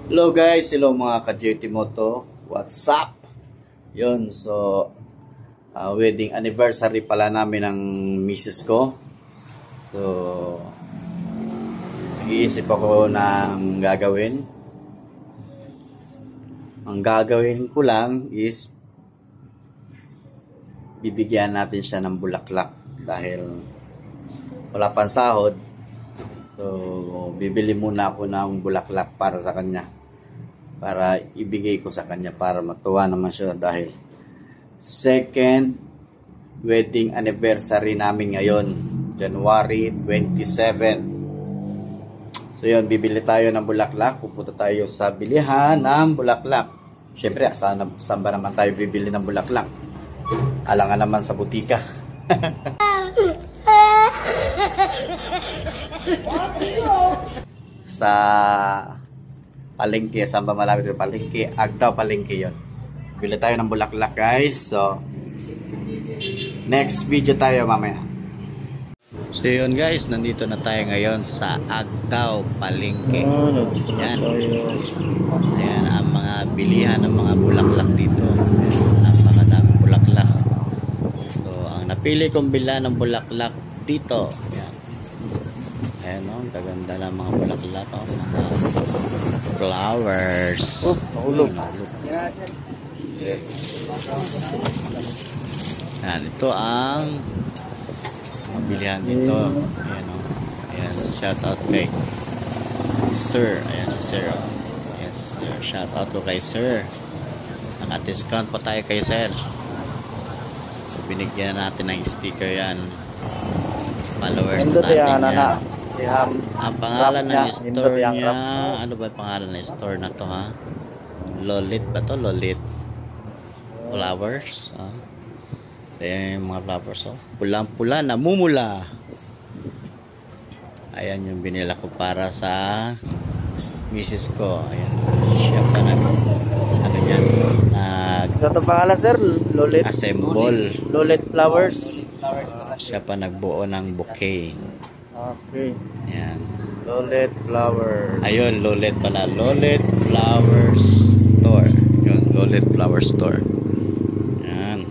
Hello guys, hello mga ka-JT Moto. What's up? Yun, so wedding anniversary pala namin ng misis ko. So nag-iisip ako ng gagawin. Ang gagawin ko lang is bibigyan natin siya ng bulaklak dahil wala pang sahod. So bibili muna ako ng bulaklak para sa kanya, para ibigay ko sa kanya para matuwa naman siya dahil second wedding anniversary namin ngayon, January 27. So yun, bibili tayo ng bulaklak, pupunta tayo sa bilihan ng bulaklak. Syempre, saan ba naman tayo bibili ng bulaklak? Alangan naman sa butika. Sa palengke, saan ba malapit yung palengke? Agdaw palengke yun. Bili tayo ng bulaklak guys. So next video tayo mamaya. So yun guys, nandito na tayo ngayon sa Agdaw palengke. Ayan. Ayan ang mga bilihan ng mga bulaklak dito. Ayan, napakadaming bulaklak. So ang napili kong bilhan ng bulaklak dito, ayan. Ayan o, ang kaganda ng mga bulaklak o, mga flowers. Nahulog. Ayan, ito ang mabilihan dito. Ayan o. Ayan, shout out kay Sir. Ayan si Sir o. Ayan Sir. Shout out ko kay Sir. Naka-discount pa tayo kay Sir. So, binigyan natin ng sticker yan. Followers na natin yan. Ang pangalan ng store niya, ano ba pangalan ng store na to ha? Lolit ba to? Lolit Flowers. So yan yung mga flowers. So, pulang-pula, namumula. Ayan yung binila ko para sa misis ko. Ayan. Siya pa nag ano yan? Sa itong pangalan sir? Lolit assemble. Lolit Flowers. Siya pa nagbuo ng bouquet. Okay. Ayan. Lolit Flowers. Ayun, Lolit pala. Lolit Flowers Store. Yun, Lolit Flower Store. Ayan.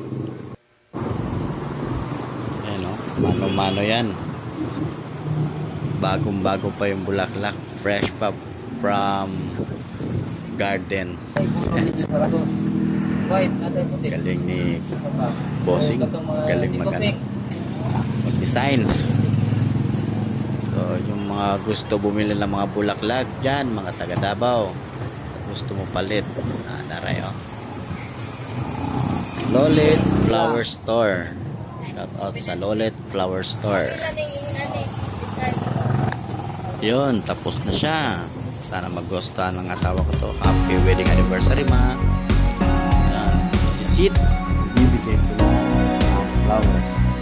Ayan o. Mano-mano yan. Bagong-bago pa yung bulaklak. Fresh pa from garden. Galing ni Bossing. Galing mag-design. So, yung mga gusto bumili ng mga bulaklak dyan, mga taga Davao, gusto mo palit, daray o. Lolit Flower Store. Shout out sa Lolit Flower Store. Yun, tapos na siya. Sana magustuhan ng asawa ko to. Happy wedding anniversary ma. Yan, isisit. Bibigay ko ng flowers.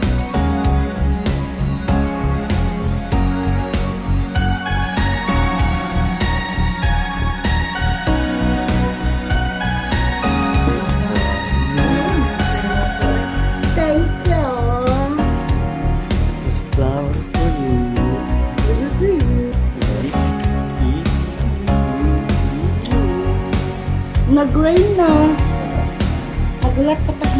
Nag-rain na. Nag-lap patak